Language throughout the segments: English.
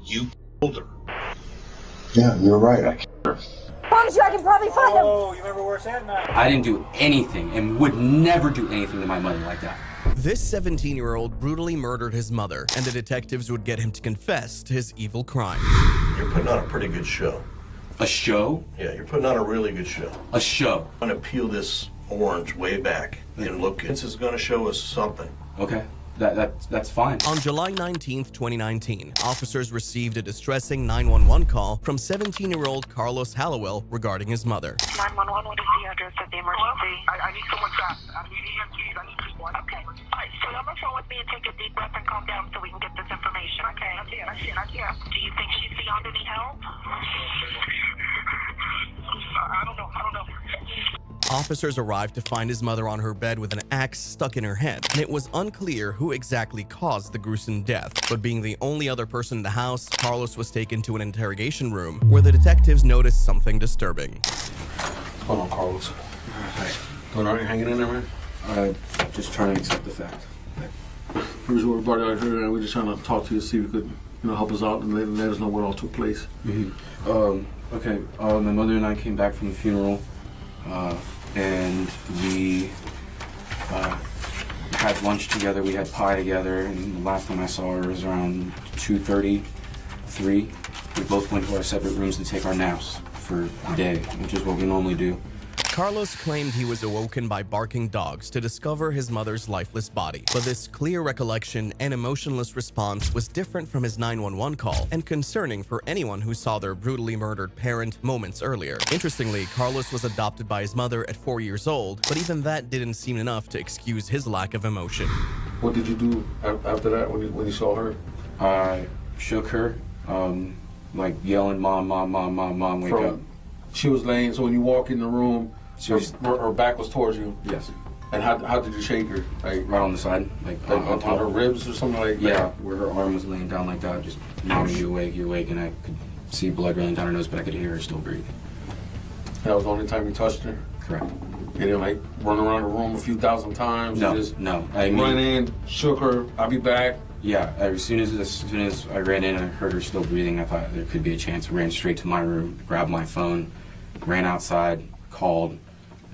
You killed her. Yeah, you're right. I killed her. Promise you I can probably find him. Oh, you remember where it's at now? I didn't do anything and would never do anything to my mother like that. This 17-year-old brutally murdered his mother, and the detectives would get him to confess to his evil crimes. You're putting on a pretty good show. A show? Yeah, you're putting on a really good show. A show. I'm going to peel this orange way back and look. This is going to show us something. Okay. That's fine. On July 19th, 2019, officers received a distressing 911 call from 17-year-old Carlos Hallowell regarding his mother. 911, what is the address of the emergency? I need someone fast. I need EMTs. I need people. Okay. All right, stay on the phone with me and take a deep breath and calm down so we can get this information, okay? I'm here. Do you think she's beyond any help? I don't know. Officers arrived to find his mother on her bed with an axe stuck in her head, and it was unclear who exactly caused the gruesome death. But being the only other person in the house, Carlos was taken to an interrogation room where the detectives noticed something disturbing. Hold on, Carlos. Going on, hanging in there, man? Just trying to accept the fact. We're brought out here, and we're just trying to talk to you, see if you could, help us out and let us know what all took place. Okay. My mother and I came back from the funeral, and we had lunch together. We had pie together, and the last time I saw her was around 2:30, 3. We both went to our separate rooms to take our naps for the day, which is what we normally do. Carlos claimed he was awoken by barking dogs to discover his mother's lifeless body. But this clear recollection and emotionless response was different from his 911 call and concerning for anyone who saw their brutally murdered parent moments earlier. Interestingly, Carlos was adopted by his mother at 4 years old, but even that didn't seem enough to excuse his lack of emotion. What did you do after that when you saw her? I shook her, like yelling, "Mom, mom, mom, mom, mom, wake up." She was laying, so when you walk in the room, her back was towards you? Yes. And how did you shake her? Like right on the side, like on her ribs or something like that? Yeah, where her arm was laying down like that, just, "Mom, you awake," and I could see blood running down her nose, but I could hear her still breathe. That was the only time you touched her? Correct. You didn't like run around the room a few thousand times? No. Ran in, shook her, "I'll be back." Yeah, as soon as I ran in and I heard her still breathing, I thought there could be a chance. I ran straight to my room, grabbed my phone, ran outside, called,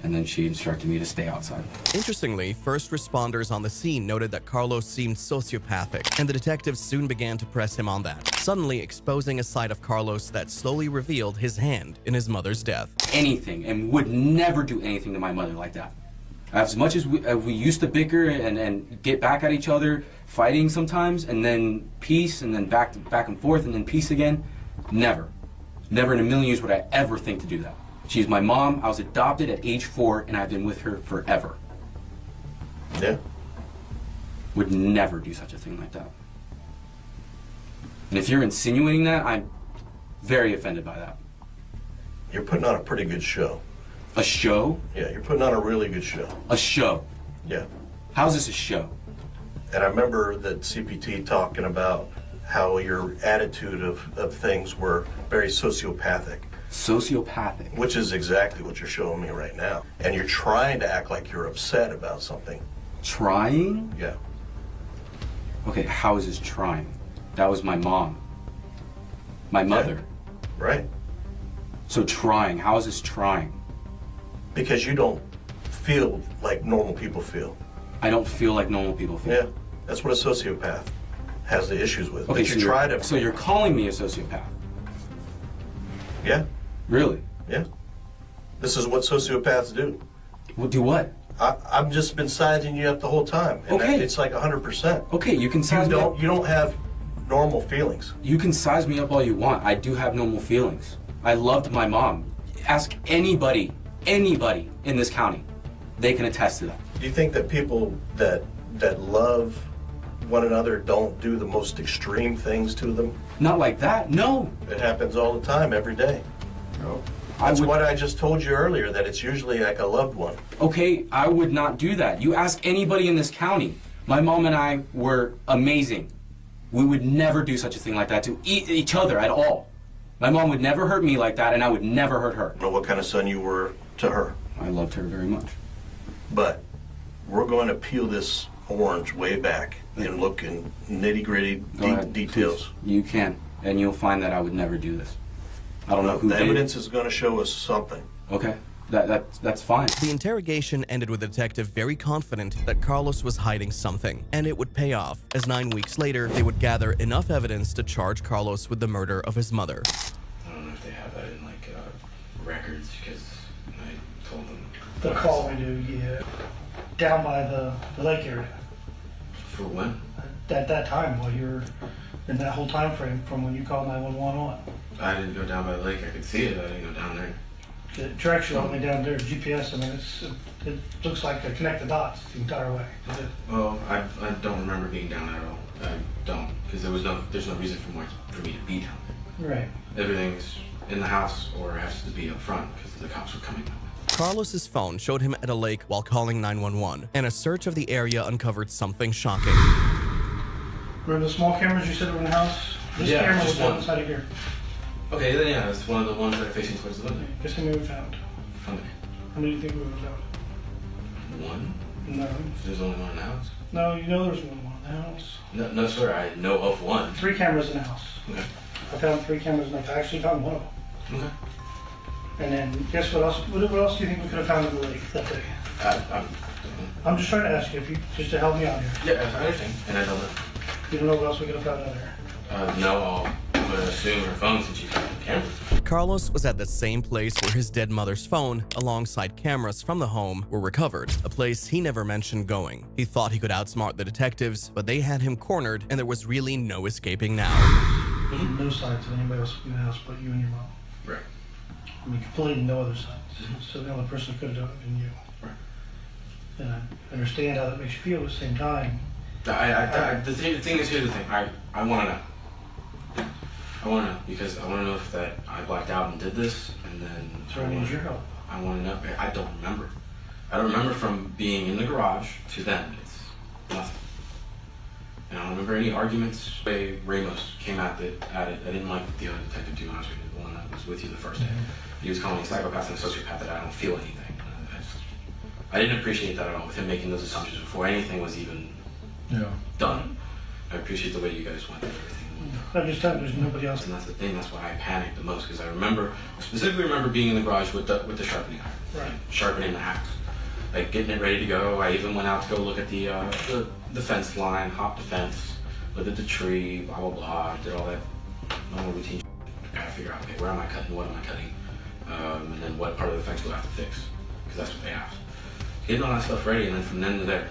and then she instructed me to stay outside. Interestingly, first responders on the scene noted that Carlos seemed sociopathic, and the detectives soon began to press him on that, suddenly exposing a side of Carlos that slowly revealed his hand in his mother's death. Anything, and would never do anything to my mother like that. As much as we used to bicker and get back at each other, fighting sometimes, and then peace, and then back and forth, and then peace again, never. Never in a million years would I ever think to do that. She's my mom. I was adopted at age 4, and I've been with her forever. Yeah. Would never do such a thing like that. And if you're insinuating that, I'm very offended by that. You're putting on a pretty good show. A show? Yeah, you're putting on a really good show. A show? Yeah. How's this a show? And I remember that CPT talking about how your attitude of things were very sociopathic. Sociopathic? Which is exactly what you're showing me right now. And you're trying to act like you're upset about something. Trying? Yeah. Okay, how is this trying? That was my mom. My mother. Yeah. Right. So trying, how is this trying? Because you don't feel like normal people feel. I don't feel like normal people feel. Yeah, that's what a sociopath has the issues with. Okay, but so you're calling me a sociopath? Yeah. Really? Yeah. This is what sociopaths do. Well, do what? I've just been sizing you up the whole time. And okay. It's like 100%. Okay, you can size me up. You don't have normal feelings. You can size me up all you want. I do have normal feelings. I loved my mom. Ask anybody in this county. They can attest to that. Do you think that people that love one another don't do the most extreme things to them? Not like that, no. It happens all the time, every day. No. That's what I just told you earlier, that it's usually like a loved one. Okay, I would not do that. You ask anybody in this county. My mom and I were amazing. We would never do such a thing like that to each other at all. My mom would never hurt me like that, and I would never hurt her. Know what kind of son you were to her? I loved her very much. But we're going to peel this orange way back and look in nitty-gritty details. Please. You can. and you'll find that I would never do this. I don't know who The did. evidence is going to show us something. Okay, that's fine. The interrogation ended with the detective very confident that Carlos was hiding something, and it would pay off, as 9 weeks later, they would gather enough evidence to charge Carlos with the murder of his mother. I don't know if they have that in like records, because I told them. The call we do, yeah, down by the lake area. For when? At that time, while you were in that whole time frame from when you called 911 on. I didn't go down by the lake. I could see it. I didn't go down there. It tracks you all the way down there, GPS. I mean, it looks like they connect the dots the entire way. Well, I don't remember being down there at all. I don't, because there's no reason for me to be down there. Right. Everything's in the house or has to be up front because the cops were coming. Carlos's phone showed him at a lake while calling 911, and a search of the area uncovered something shocking. Remember the small cameras you said were in the house? This Yeah, camera was just down one. inside of here. Okay, then yeah, it's one of the ones that are facing towards the window. Guess how many we found? Okay. How many do you think we found? One? No. There's only one in the house? No, you know there's one in the house. No, sir, I know of one. 3 cameras in the house. Okay. I found 3 cameras in the house. I actually found one of them. Okay. And then, guess what else? What else do you think we could have found in the lake that day? I'm just trying to ask you, just to help me out here. Yeah, I understand. And I don't know. You don't know what else we could have found in there? No, I'm going to assume her phone since she's got the camera. Carlos was at the same place where his dead mother's phone, alongside cameras from the home, were recovered, a place he never mentioned going. He thought he could outsmart the detectives, but they had him cornered, and there was really no escaping now. No signs of anybody else in the house but you and your mom. Right. I mean, completely no other signs. So the only person who could have done it been you. Right. And I understand how that makes you feel at the same time. The thing is, here's the thing. I want to know. I want to know because I want to know if that I blacked out and did this, and then So I need your help. I want to know. I don't remember. I don't remember from being in the garage to then. It's nothing. And I don't remember any arguments. The way Ramos came at it. I didn't like the other detective too much. The one that was with you the first day. He was calling me a psychopath and a sociopath that I don't feel anything. I didn't appreciate that at all with him making those assumptions before anything was even done. I appreciate the way you guys went through everything. I'm just telling you, there's nobody else. And that's the thing, that's why I panicked the most, because I specifically remember being in the garage with the sharpening iron. Right. Sharpening the axe. Like getting it ready to go. I even went out to go look at the fence line, hopped the fence, looked at the tree, blah blah blah, did all that normal routine. I gotta figure out, okay, where am I cutting, what am I cutting? And then what part of the fence do I have to fix? Because that's what they asked. Getting all that stuff ready, and then from then to there,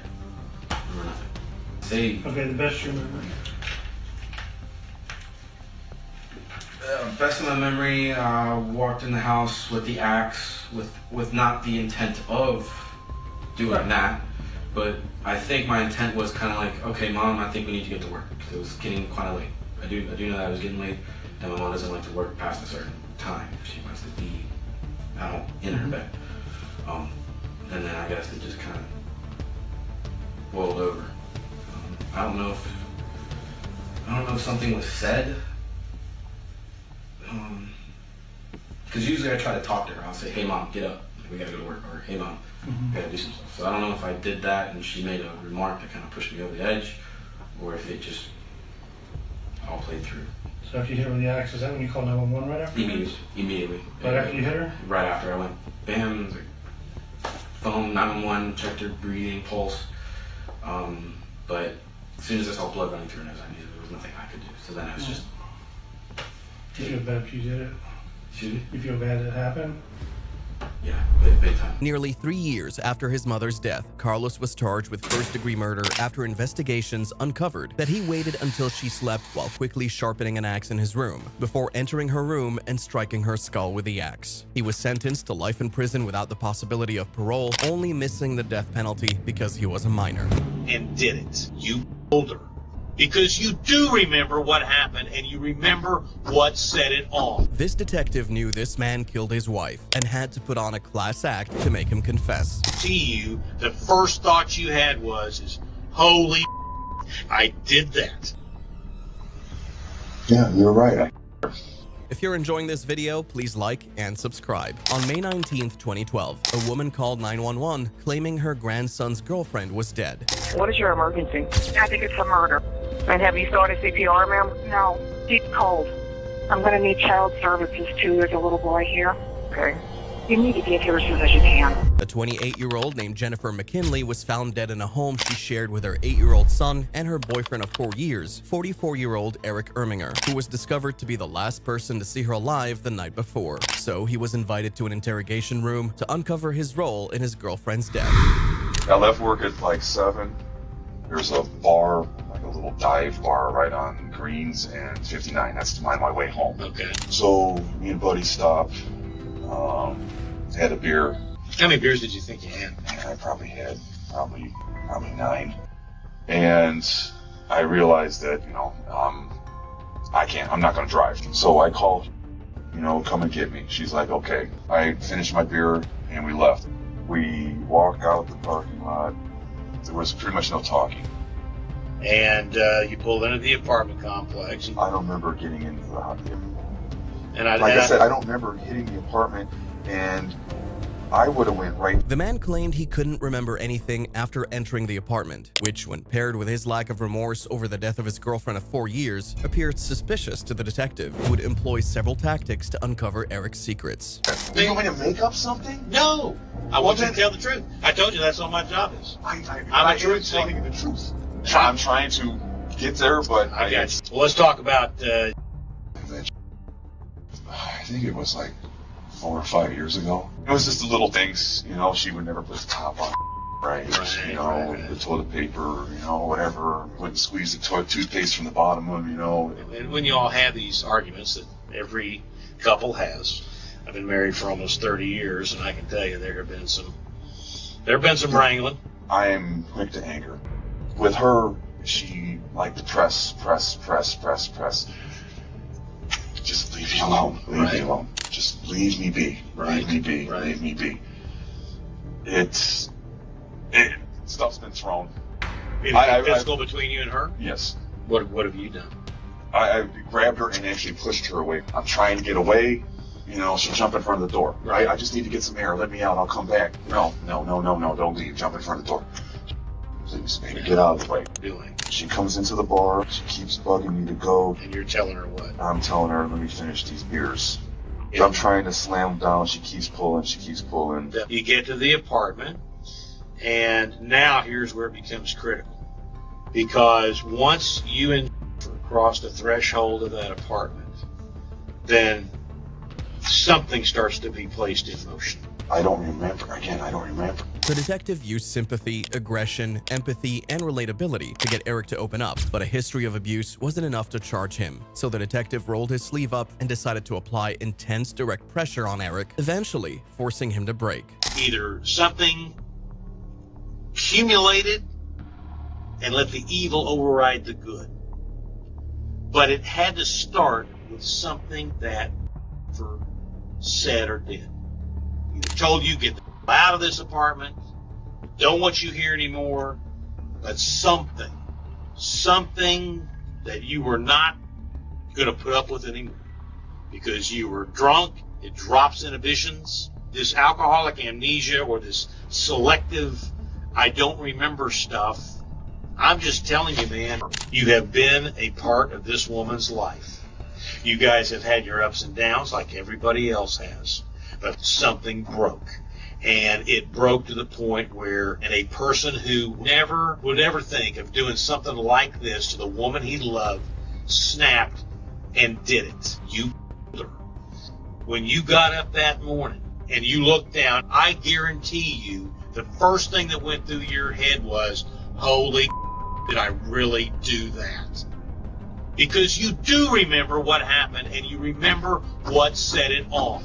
I remember nothing. Okay, the best you remember. Best of my memory, walked in the house with the axe, with not the intent of doing that, but I think my intent was kind of like, okay, Mom, I think we need to get to work, because it was getting kind of late. I do know that I was getting late, and my mom doesn't like to work past a certain time. She wants to be out in her bed. And then I guess it just kind of boiled over. I don't know if something was said. Because usually I try to talk to her. I'll say, hey Mom, get up. We gotta go to work. Or hey Mom, we gotta do some stuff. So I don't know if I did that and she made a remark that kind of pushed me over the edge, or if it just all played through. So after you hit her with the axe, is that when you called 911 right after? Immediately. Right after you hit her? Right after I went, bam, like, phone, 911, checked her breathing, pulse. But as soon as I saw blood running through her nose, I knew there was nothing I could do. So then I was just... You feel bad if you did it? Excuse me? You feel bad it happened? Yeah, big time. Nearly 3 years after his mother's death, Carlos was charged with first-degree murder after investigations uncovered that he waited until she slept while quickly sharpening an axe in his room, before entering her room and striking her skull with the axe. He was sentenced to life in prison without the possibility of parole, only missing the death penalty because he was a minor. And did it. You told her. Because you do remember what happened, and you remember what set it off. This detective knew this man killed his wife and had to put on a class act to make him confess. See you, the first thought you had was, holy I did that. Yeah, you're right. If you're enjoying this video, please like and subscribe. On May 19th, 2012, a woman called 911 claiming her grandson's girlfriend was dead. What is your emergency? I think it's a murder. And have you started CPR, ma'am? No. Deep cold. I'm going to need child services too. There's a little boy here. Okay. You need to get here as soon as you can. A 28-year-old named Jennifer McKinley was found dead in a home she shared with her 8-year-old son and her boyfriend of 4 years, 44-year-old Eric Erminger, who was discovered to be the last person to see her alive the night before. So he was invited to an interrogation room to uncover his role in his girlfriend's death. I left work at like 7. There's a bar, like a little dive bar right on Greens and 59. That's my way home. Okay. So me and Buddy stopped, had a beer. How many beers did you think you had? And I probably had probably 9. And I realized that, I'm not going to drive. So I called, come and get me. She's like, okay. I finished my beer and we left. We walked out the parking lot. There was pretty much no talking. And you pulled into the apartment complex. I don't remember getting into the house. And I said, I don't remember hitting the apartment, and I would have went right. The man claimed he couldn't remember anything after entering the apartment, which, when paired with his lack of remorse over the death of his girlfriend of 4 years, appeared suspicious to the detective, who would employ several tactics to uncover Eric's secrets. Are you going to make up something? No! I want you to tell the truth. I told you that's what my job is. I'm telling you the truth. I'm trying to get there, but I got you. Well, let's talk about... I think it was like 4 or 5 years ago. It was just the little things, she would never put the top on, right? The toilet paper, whatever. Wouldn't squeeze the toothpaste from the bottom of, And when you all have these arguments that every couple has, I've been married for almost 30 years, and I can tell you there have been some wrangling. I am quick to anger. With her, she liked to press. Just leave me alone. Leave me alone. Just leave me be. Leave me be. Leave me be. Stuff's been thrown. Anything physical between you and her? Yes. What have you done? I grabbed her and actually pushed her away. I'm trying to get away. She'll jump in front of the door. Right? I just need to get some air. Let me out. I'll come back. No. Don't leave. Jump in front of the door. Please, baby, get out of the way. She comes into the bar. She keeps bugging me to go. And you're telling her what? I'm telling her, let me finish these beers. I'm trying to slam them down. She keeps pulling. You get to the apartment, and now here's where it becomes critical. Because once you and cross the threshold of that apartment, then something starts to be placed in motion. I don't remember. Again, I don't remember. The detective used sympathy, aggression, empathy, and relatability to get Eric to open up, but a history of abuse wasn't enough to charge him. So the detective rolled his sleeve up and decided to apply intense direct pressure on Eric, eventually forcing him to break. Either something accumulated and let the evil override the good. But it had to start with something that said or did. Either told you, get the out of this apartment, don't want you here anymore, but something that you were not going to put up with anymore. Because you were drunk, it drops inhibitions. This alcoholic amnesia or this selective I don't remember stuff, I'm just telling you, man, you have been a part of this woman's life. You guys have had your ups and downs like everybody else has, but something broke. And it broke to the point where a person who would ever think of doing something like this to the woman he loved snapped and did it. You her. When you got up that morning and you looked down, I guarantee you the first thing that went through your head was, holy did I really do that? Because you do remember what happened and you remember what set it off.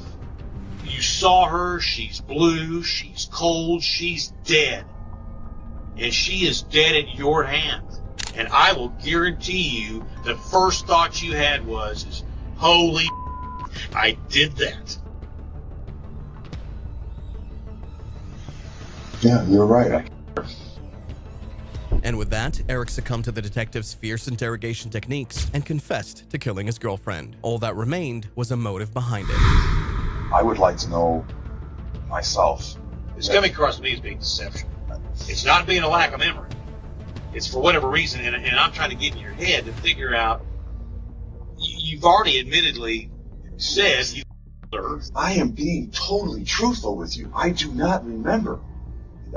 You saw her, she's blue, she's cold, she's dead. And she is dead at your hand. And I will guarantee you the first thought you had was, holy I did that. Yeah, you're right. And with that, Eric succumbed to the detective's fierce interrogation techniques and confessed to killing his girlfriend. All that remained was a motive behind it. I would like to know myself. It's coming across to me as being deception. It's not being a lack of memory. It's for whatever reason, and I'm trying to get in your head to figure out, you you've already admittedly said you her. I am being totally truthful with you. I do not remember.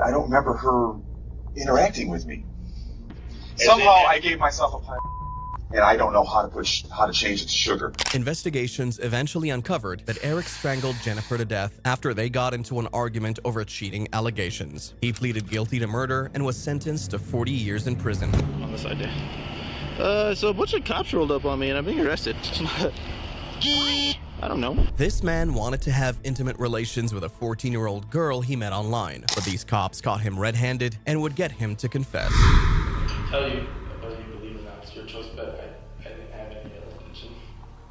I don't remember her interacting with me. Somehow I gave myself a pie, and I don't know how to change it to sugar. Investigations eventually uncovered that Eric strangled Jennifer to death after they got into an argument over cheating allegations. He pleaded guilty to murder and was sentenced to 40 years in prison. On the side there. So a bunch of cops rolled up on me and I'm being arrested. I don't know. This man wanted to have intimate relations with a 14-year-old girl he met online, but these cops caught him red-handed and would get him to confess. Tell you whether you believe or not, it's your choice, but I didn't have any other intention,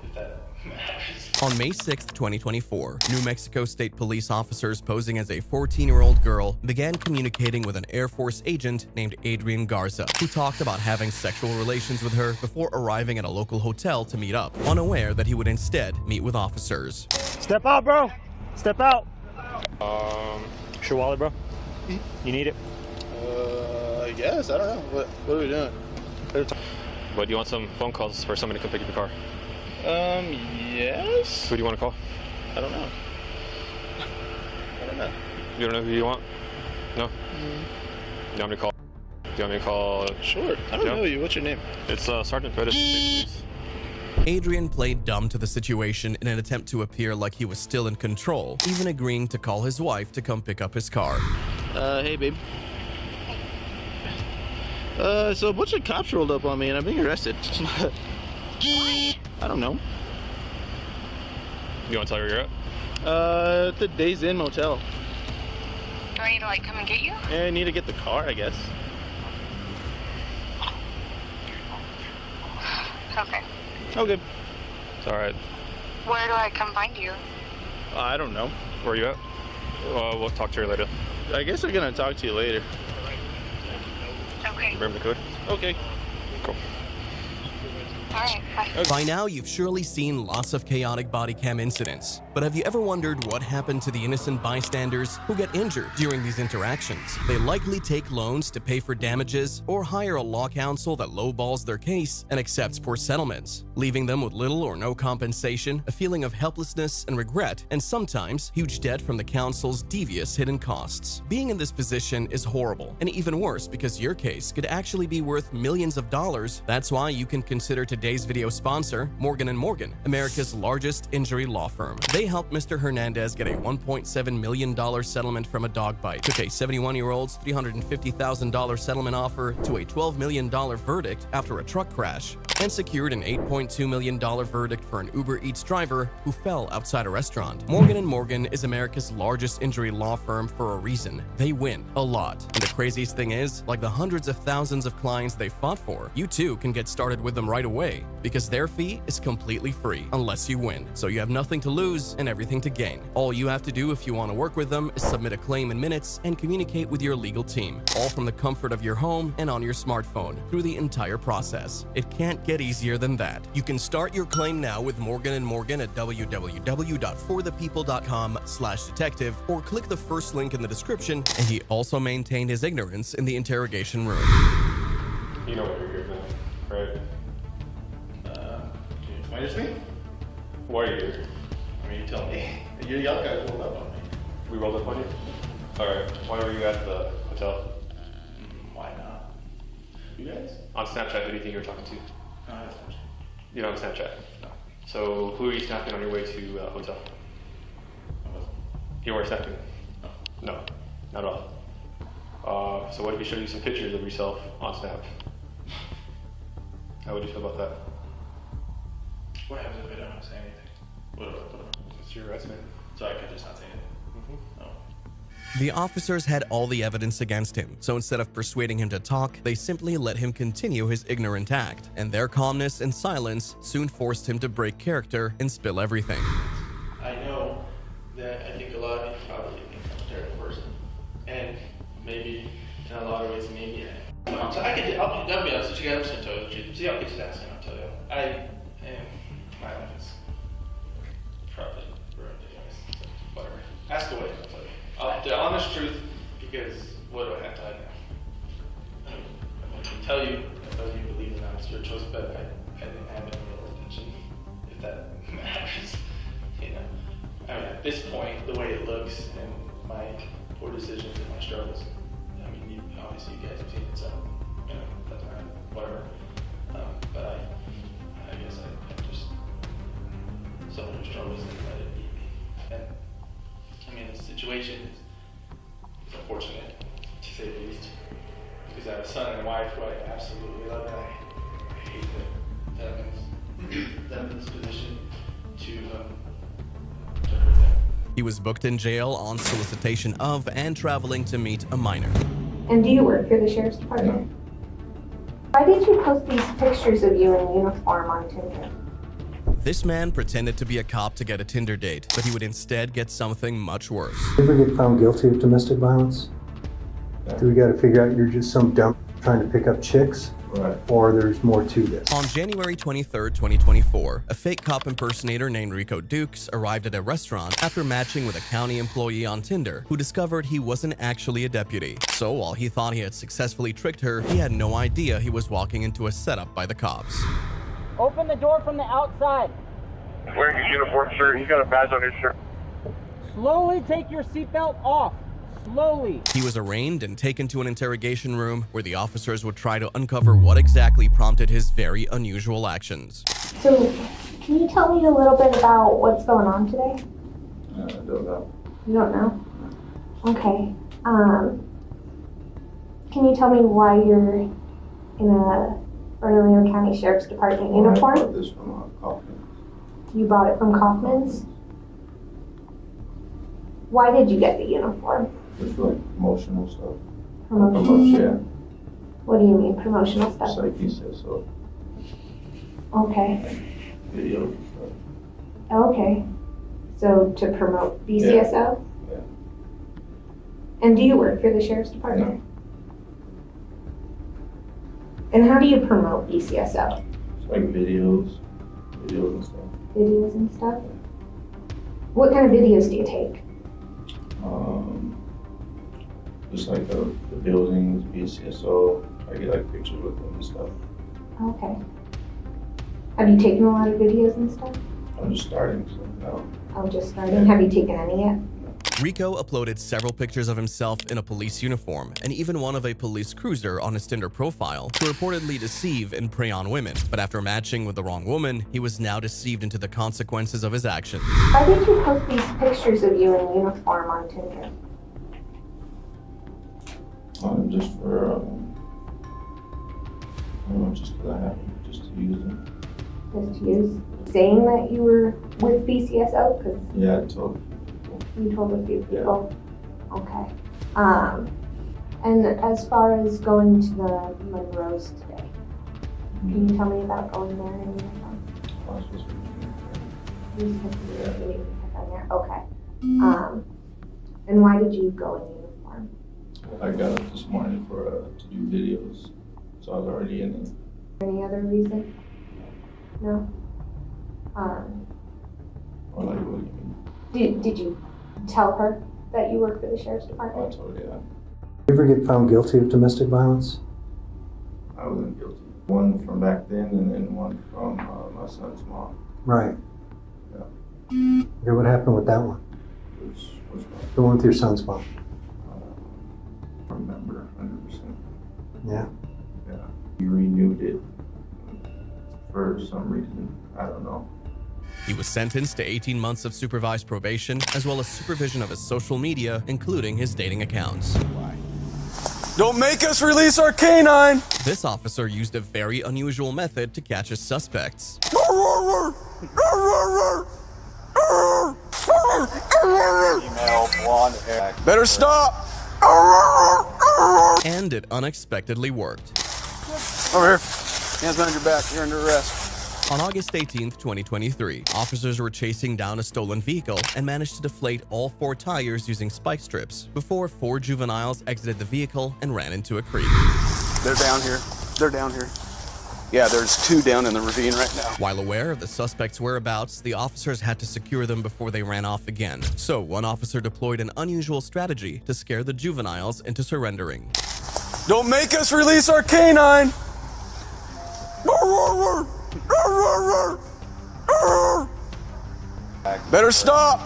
if that matters. On May 6, 2024, New Mexico State Police officers posing as a 14-year-old girl began communicating with an Air Force agent named Adrian Garza, who talked about having sexual relations with her before arriving at a local hotel to meet up, unaware that he would instead meet with officers. Step out, bro. Step out. It's your wallet, bro. You need it? I guess. I don't know. What are we doing? But do you want some phone calls for somebody to come pick up the car? Yes? Who do you want to call? I don't know. You don't know who you want? No? You want me to call? Do you want me to call? Sure. I don't know you. What's your name? It's Sergeant Pettis. Adrian played dumb to the situation in an attempt to appear like he was still in control, even agreeing to call his wife to come pick up his car. Hey, babe. So a bunch of cops rolled up on me and I'm being arrested. I don't know. You want to tell her where you're at? The Days Inn Motel. Do I need to, like, come and get you? Yeah, I need to get the car, I guess. Okay. Okay. It's alright. Where do I come find you? I don't know. Where are you at? We'll talk to her later. I guess I'm gonna talk to you later. Okay. Remember the code? Okay. Cool. Alright, bye. By now, you've surely seen lots of chaotic body cam incidents, but have you ever wondered what happened to the innocent bystanders who get injured during these interactions? They likely take loans to pay for damages or hire a law counsel that lowballs their case and accepts poor settlements, leaving them with little or no compensation, a feeling of helplessness and regret, and sometimes huge debt from the counsel's devious hidden costs. Being in this position is horrible, and even worse because your case could actually be worth millions of dollars. That's why you can consider today's video sponsor Morgan & Morgan, America's largest injury law firm. They helped Mr. Hernandez get a $1.7 million settlement from a dog bite, took a 71-year-old's $350,000 settlement offer to a $12 million verdict after a truck crash, and secured an $8.2 million verdict for an Uber Eats driver who fell outside a restaurant. Morgan & Morgan is America's largest injury law firm for a reason. They win a lot. And the craziest thing is, like the hundreds of thousands of clients they fought for, you too can get started with them right away, because their fee is completely free unless you win. So you have nothing to lose and everything to gain. All you have to do if you want to work with them is submit a claim in minutes and communicate with your legal team, all from the comfort of your home and on your smartphone through the entire process. It can't get easier than that. You can start your claim now with Morgan & Morgan at www.forthepeople.com/detective or click the first link in the description, and he also maintained his ignorance in the interrogation room. You know what you're here for, right? Can you explain this to me? Why are you here? I mean, you tell me. You y'all guys rolled up on me. We rolled up on you? Alright, why were you at the hotel? Why not? You guys? On Snapchat, who do you think you were talking to? No, that's not. You don't have Snapchat? No. So who are you snapping on your way to hotel? I wasn't. You weren't snapping? No. No, not at all. So what if we showed you some pictures of yourself on Snap? How would you feel about that? What happens if I don't say anything? What about It's your rights, man. So I could just not say anything? No. The officers had all the evidence against him, so instead of persuading him to talk, they simply let him continue his ignorant act, and their calmness and silence soon forced him to break character and spill everything. I know that I think a lot of you probably think I'm a terrible person. And maybe, in a lot of ways, maybe I am. So I'll be honest with you guys, I'm just going to tell you the truth. See, I'll get to that soon, I'll tell you. My life is probably ruined anyways. Whatever. Ask away, I'll tell you. The honest truth, because what do I have to hide now? I can tell you, whether you believe it or not, it's your choice, but I didn't have any other intention, this point, the way it looks and my poor decisions and my struggles, I mean, obviously you guys have seen it, so, you know, doesn't matter, whatever. But I guess I'm just someone who struggles and let it beat me. And, I mean, the situation is unfortunate, to say the least, because I have a son and a wife who I absolutely love, and I hate that I'm in this position to hurt them. He was booked in jail on solicitation of and traveling to meet a minor. And do you work for the Sheriff's Department? Why did you post these pictures of you in uniform on Tinder? This man pretended to be a cop to get a Tinder date, but he would instead get something much worse. You ever get found guilty of domestic violence? Do we got to figure out you're just some dumb trying to pick up chicks? Right. Or there's more to this? On January 23rd, 2024, a fake cop impersonator named Rico Dukes arrived at a restaurant after matching with a county employee on Tinder who discovered he wasn't actually a deputy. So while he thought he had successfully tricked her, he had no idea he was walking into a setup by the cops. Open the door from the outside. Wearing your uniform, sir. He's got a badge on his shirt. Slowly take your seatbelt off. Slowly. He was arraigned and taken to an interrogation room where the officers would try to uncover what exactly prompted his very unusual actions. So, can you tell me a little bit about what's going on today? I don't know. You don't know? Okay. Can you tell me why you're in a Bernalillo County Sheriff's Department uniform? I bought this from Kaufman. You bought it from Kaufman's? Why did you get the uniform? It's like promotional stuff. Promotional? Yeah. What do you mean, promotional stuff? Just like he said, so. Okay. Videos and stuff. Okay. So to promote BCSO? Yeah. And do you work for the Sheriff's Department? And how do you promote BCSO? It's like videos and stuff. Videos and stuff? What kind of videos do you take? Just like the buildings, BCSO. I get like pictures with them and stuff. Okay. Have you taken a lot of videos and stuff? I'm just starting, so no. Oh, just starting. Have you taken any yet? Rico uploaded several pictures of himself in a police uniform and even one of a police cruiser on his Tinder profile to reportedly deceive and prey on women. But after matching with the wrong woman, he was now deceived into the consequences of his actions. Why did you post these pictures of you in uniform on Tinder? Just for, just because I have them, just to use them. Just to use? Saying that you were with BCSO? Cause yeah, I told people. You told a few people? Yeah. Okay. And as far as going to the Monroe's today, can you tell me about going there in uniform? I was supposed to be You supposed to be there. Okay. And why did you go in uniform? I got up this morning for to do videos, so I was already in it. Any other reason? No? Or like, what do you mean? Did you tell her that you work for the Sheriff's Department? I told her, yeah. You ever get found guilty of domestic violence? I wasn't guilty. One from back then and then one from my son's mom. Right. Yeah. Okay, what happened with that one? Which one? The one with your son's mom? I remember 100%. Yeah. Yeah. He renewed it for some reason. I don't know. He was sentenced to 18 months of supervised probation, as well as supervision of his social media, including his dating accounts. Don't make us release our canine! This officer used a very unusual method to catch his suspects. Better stop! And it unexpectedly worked. Over here. Hands behind your back. You're under arrest. On August 18th, 2023, officers were chasing down a stolen vehicle and managed to deflate all 4 tires using spike strips before 4 juveniles exited the vehicle and ran into a creek. They're down here. They're down here. Yeah, there's 2 down in the ravine right now. While aware of the suspects' whereabouts, the officers had to secure them before they ran off again. So one officer deployed an unusual strategy to scare the juveniles into surrendering. Don't make us release our canine! Better stop!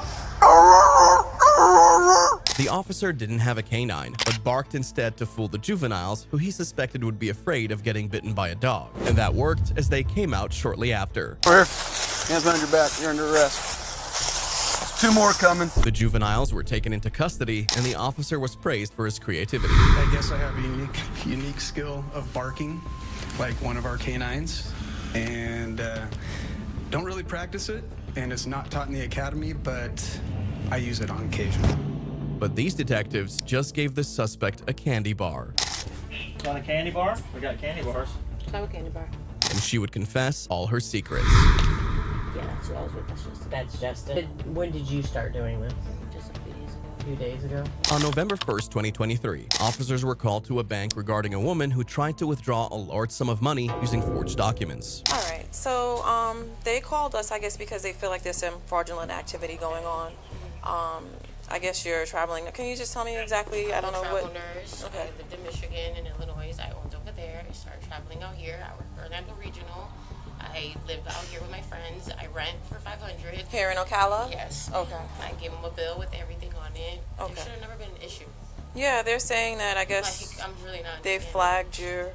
The officer didn't have a canine, but barked instead to fool the juveniles, who he suspected would be afraid of getting bitten by a dog. And that worked, as they came out shortly after. Over here. Hands behind your back. You're under arrest. 2 more coming. The juveniles were taken into custody, and the officer was praised for his creativity. I guess I have a unique skill of barking, like one of our canines, and don't really practice it, and it's not taught in the academy, but I use it on occasion. But these detectives just gave the suspect a candy bar. Want a candy bar? We got candy bars. I have a candy bar. And she would confess all her secrets. Yeah, that's what I was with. That's Justin. When did you start doing this? Just a few days ago. A few days ago? On November 1st, 2023, officers were called to a bank regarding a woman who tried to withdraw a large sum of money using forged documents. All right, so they called us, I guess, because they feel like there's some fraudulent activity going on. I guess you're traveling. Can you just tell me exactly? I don't know what. Nurse. Okay. I lived in Michigan and Illinois. I owned over there. I started traveling out here. I work for Orlando Regional. I live out here with my friends. I rent for $500. Here in Ocala? Yes. Okay. I give them a bill with everything on it. Okay. There should have never been an issue. Yeah, they're saying that. I guess I'm really not. They flagged you.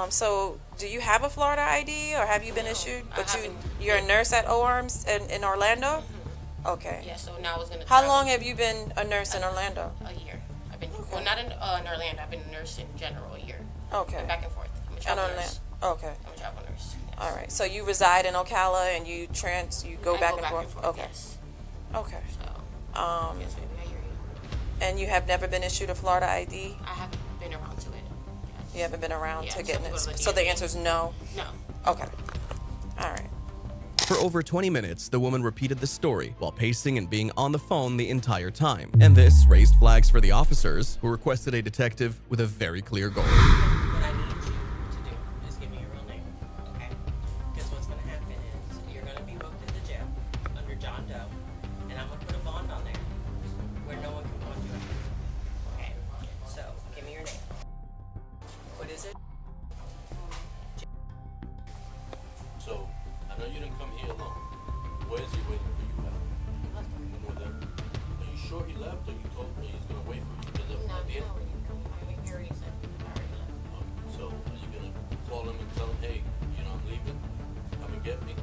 So, do you have a Florida ID, or have you been issued? But you're a nurse at OARMS in Orlando. Mm-hmm. Okay. Yeah, so now I was going to How long have you been a nurse in Orlando? A year. I've been, well, not in Orlando. I've been a nurse in general a year. Okay. Been back and forth. I'm a travel nurse. Okay. I'm a travel nurse. Yes. All right. So you reside in Ocala and you go back and forth? Okay. Yes. Okay. So, yes, baby, I hear you. And you have never been issued a Florida ID? I haven't been around to it. Yes. You haven't been around to getting it? So the answer is no? No. Okay. All right. For over 20 minutes, the woman repeated the story while pacing and being on the phone the entire time. And this raised flags for the officers, who requested a detective with a very clear goal. What I need you to do is give me your real name, okay? Because what's going to happen is you're going to be booked into jail under John Doe, and I'm going to put a bond on there where no one can bond you out. Okay? So, give me your name. What is it? So, I know you didn't come here alone. Where is he waiting for you at? Are you sure he left, or you told me he's gonna wait for you? So, are you gonna call him and tell him, hey, you know, I'm leaving, come and get me?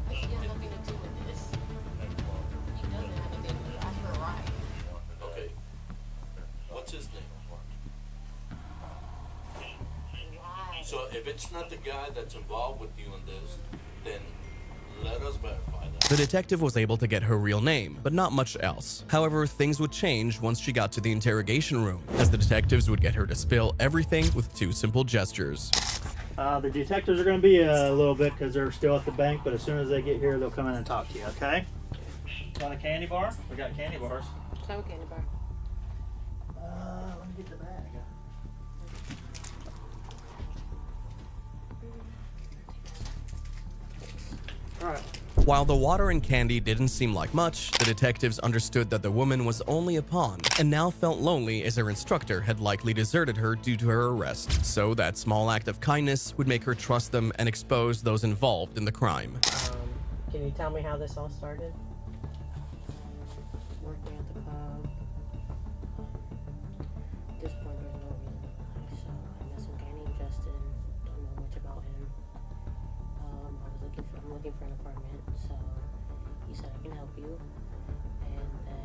He has nothing to do with this. He doesn't have anything to do. Ask for a ride. Okay. What's his name? So if it's not the guy that's involved with you in this, then let us verify that. The detective was able to get her real name, but not much else. However, things would change once she got to the interrogation room, as the detectives would get her to spill everything with 2 simple gestures. The detectives are going to be a little bit because they're still at the bank, but as soon as they get here, they'll come in and talk to you, okay? Want a candy bar? We got candy bars. I have a candy bar. Let me get the bag. All right. While the water and candy didn't seem like much, the detectives understood that the woman was only a pawn and now felt lonely, as her instructor had likely deserted her due to her arrest. So that small act of kindness would make her trust them and expose those involved in the crime. Can you tell me how this all started? Working at the club. At this point, there's no reason why. So I met some guy named Justin. Don't know much about him. I'm looking for an apartment. So he said I can help you. And then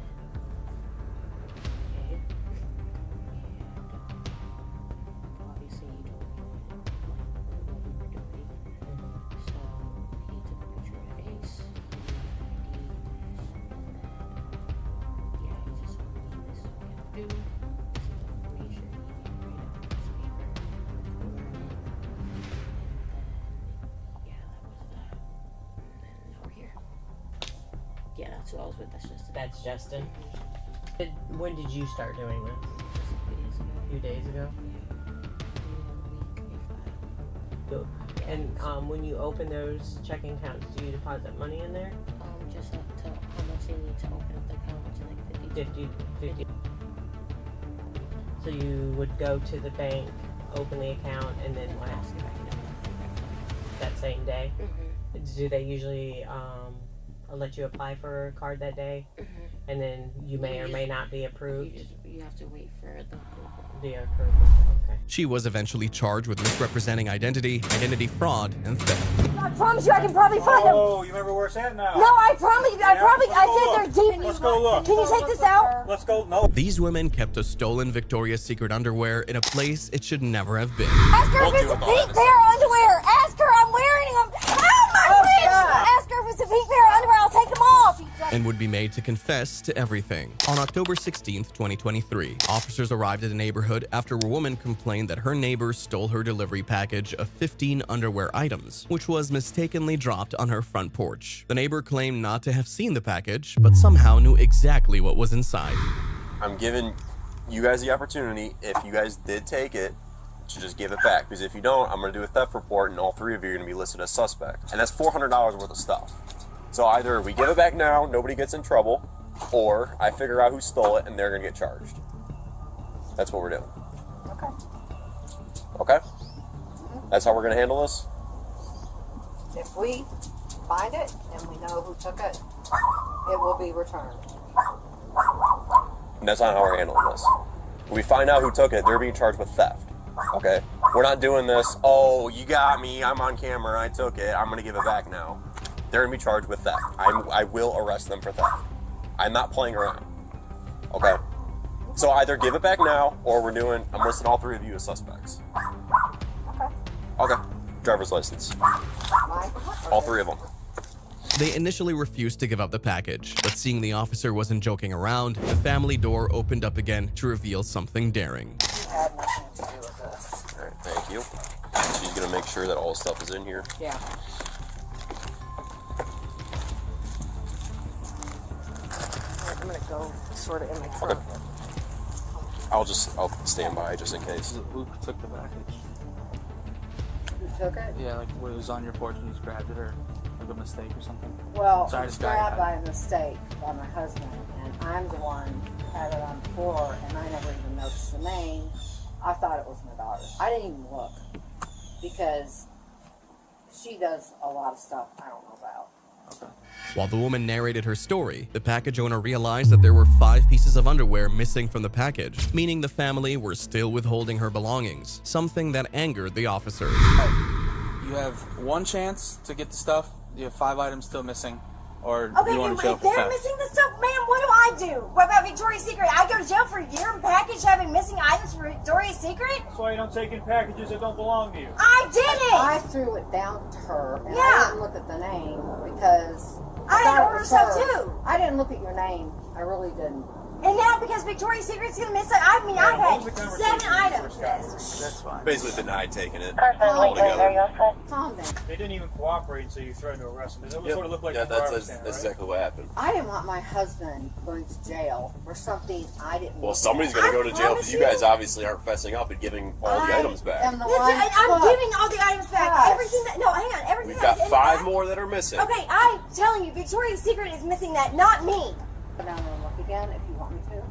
okay. And obviously he told me what we were doing. So he took a picture of my face. Yeah, that's who I was with. That's Justin. When did you start doing this? A few days ago. Good. And when you open those checking accounts, do you deposit money in there? Just up to how much you need to open up the account, which is like 50. So you would go to the bank, open the account, and then what? That same day? Mm-hmm. Do they usually let you apply for a card that day, and then you may or may not be approved. You have to wait for the approval. The approval. Okay. She was eventually charged with misrepresenting identity, identity fraud, and theft. I promise you I can probably find them. Oh, you remember where it's at now? No, I promise you. I said they're deep. Let's go look. Can you take this out? Let's go. No. These women kept a stolen Victoria's Secret underwear in a place it should never have been. Ask her if it's a pink pair of underwear. Ask her, I'm wearing them. Oh my goodness! Ask her if it's a pink pair of underwear. I'll take them off. And would be made to confess to everything. On October 16th, 2023, officers arrived at a neighborhood after a woman complained that her neighbor stole her delivery package of 15 underwear items, which was mistakenly dropped on her front porch. The neighbor claimed not to have seen the package, but somehow knew exactly what was inside. I'm giving you guys the opportunity, if you guys did take it, to just give it back. Because if you don't, I'm going to do a theft report, and all three of you are going to be listed as suspects. And that's $400 worth of stuff. So either we give it back now, nobody gets in trouble, or I figure out who stole it and they're going to get charged. That's what we're doing. Okay. Okay? That's how we're going to handle this? If we find it and we know who took it, it will be returned. And that's not how we're handling this. When we find out who took it, they're being charged with theft. Okay? We're not doing this, oh, you got me, I'm on camera, I took it, I'm going to give it back now. They're going to be charged with theft. I will arrest them for theft. I'm not playing around. Okay? So either give it back now, or I'm listing all three of you as suspects. Okay. Okay. Driver's license. All three of them. They initially refused to give up the package, but seeing the officer wasn't joking around, the family door opened up again to reveal something daring. You had nothing to do with this. All right, thank you. She's going to make sure that all the stuff is in here. Yeah. I'm going to go sort of in my trunk. Okay. I'll stand by just in case. Who took the package? Who took it? Yeah, like it was on your porch and you just grabbed it, or like a mistake or something? Well, Sorry, it was this guy grabbed had by mistake by my husband, and I'm the one who had it on the floor, and I never even noticed the name. I thought it was my daughter. I didn't even look, because she does a lot of stuff I don't know about. Okay. While the woman narrated her story, the package owner realized that there were 5 pieces of underwear missing from the package, meaning the family were still withholding her belongings, something that angered the officers. You have one chance to get the stuff. You have 5 items still missing, or Okay, you want to if jail for they're theft. missing the stuff, ma'am, what do I do? What about Victoria's Secret? I go to jail for a year and package having missing items for Victoria's Secret? That's why you don't take in packages that don't belong to you. I didn't! I threw it down to her, and I Yeah. didn't look at the name, because I thought had it ordered was stuff her. too. I didn't look at your name. I really didn't. And now because Victoria's Secret's gonna miss it, I've had 7 items missed. That's fine. Basically denied taking it all altogether. Calm down. They didn't even cooperate until you threatened to arrest them. Does that sort of look like Yeah, from where I was that's standing, that's right? exactly what happened. I didn't want my husband going to jail for something I didn't Well, look somebody's at. going to go to jail promise because you you- guys obviously aren't fessing up and giving all the items back. am the Listen, one. I'm Look, giving all the items back. Gosh. Everything that, no, hang on, everything We've got that's in 5 that- more that are missing. Okay, I'm telling you, Victoria's Secret is missing that, not me. Go down and look again if you want me to.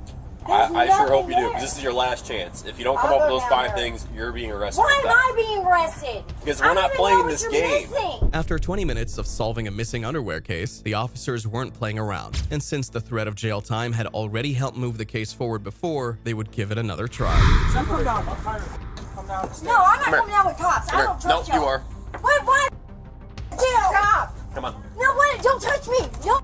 I sure hope you do, there. because this is your last chance. If you don't come I'll up with go those down 5 there. things, you're being arrested. Why for am theft. I being arrested? Because I we're don't not even playing know what this you're game. missing. After 20 minutes of solving a missing underwear case, the officers weren't playing around, and since the threat of jail time had already helped move the case forward before, they would give it another try. Come down. Come down. No, I'm not coming out with cops. I don't No, trust you y'all. are. What? Jail. Stop. Come on. No, what? Don't touch me. No.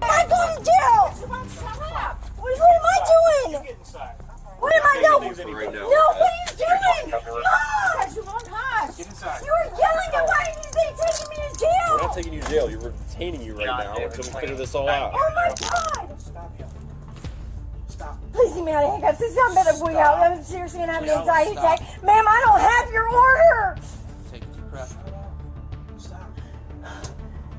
I'm going to jail. Shut up. What am I doing? Get inside. What am I doing? Right now. No, what are you doing? Gosh, Get inside. you are yelling at why are they taking me to We're jail? not taking you to jail. We're detaining you right now until we figure this all out. Oh my God. Stop yelling. Stop. Please get me out of handcuffs. This is how I'm better for you out. I'm seriously gonna have an Stop. anxiety attack. Ma'am, I don't have your order. Take a deep breath. Stop.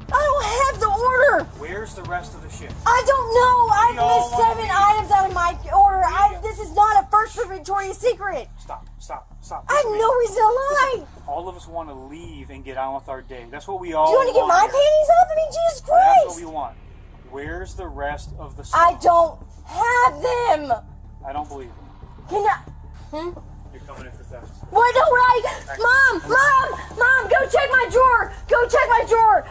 I don't have the order. Where's the rest of the shit? I don't know. We all I've missed wanna 7 leave. items out of my order. This is not a first for Victoria's Secret. Stop. I have no reason to lie. All of us want to leave and get on with our day. That's what we all Do you want to get my here. panties up? I mean, Jesus That's what Christ. we want. Where's the rest of the stuff? I don't have them. I don't believe it. Can I? You're coming in for theft. Why don't Mom, go check my drawer. Go check my drawer.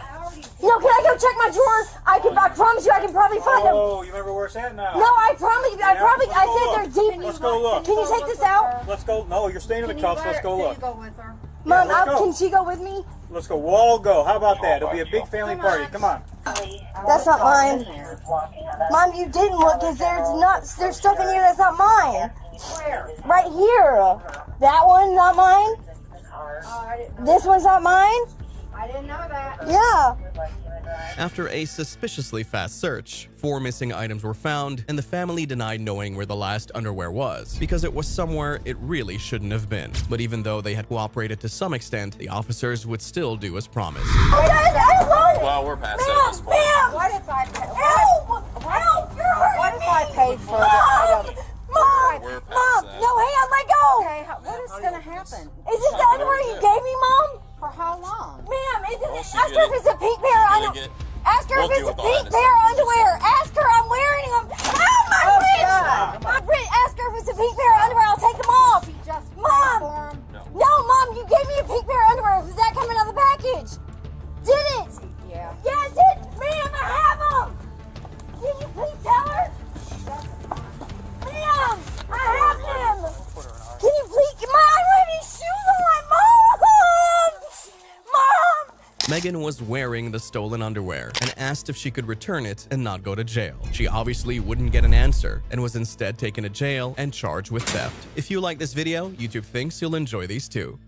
No, can I go check my drawer? I I promise you I can probably find them. Oh, you remember where it's at now? No, I promise you. I said they're deep. Let's go look. Can you take this out? Let's go. No, you're staying in the cuffs. Let's go look. Mom, let's go. can she go with me? Let's go. We'll all go. How about that? It'll be a big family party. Come on. That's not mine. Mom, you didn't look because there's stuff in here that's not mine. Where? Right here. That one, not mine. This one's not mine. I didn't know that. Yeah. After a suspiciously fast search, 4 missing items were found, and the family denied knowing where the last underwear was, because it was somewhere it really shouldn't have been. But even though they had cooperated to some extent, the officers would still do as promised. Well, we're past that at this point. What if I pay? Help! Help! You're hurting What if I me! paid for Mom! it? Mom! We're past Mom! that. No, hang on, let go! Okay, what is going to happen? Is this the underwear you gave me, Mom? For how long? Ma'am, We'll see ask her if it's a pink pair of underwear. Ask her We'll if deal it's a with all pink that in a pair of underwear. Ask her, I'm wearing them. Ow, my wrist! God. My wrist! Ask her if it's a pink pair of underwear. I'll take them off. Mom! No, Mom, you gave me a pink pair of underwear. Was that coming out of the package? Did it? Yeah. Yeah, it did. Ma'am, I have them. Can you please tell her? Ma'am, I have them. Can you please? Mom, I don't have any shoes on. Mom! Mom! Megan was wearing the stolen underwear and asked if she could return it and not go to jail. She obviously wouldn't get an answer and was instead taken to jail and charged with theft. If you like this video, YouTube thinks you'll enjoy these too.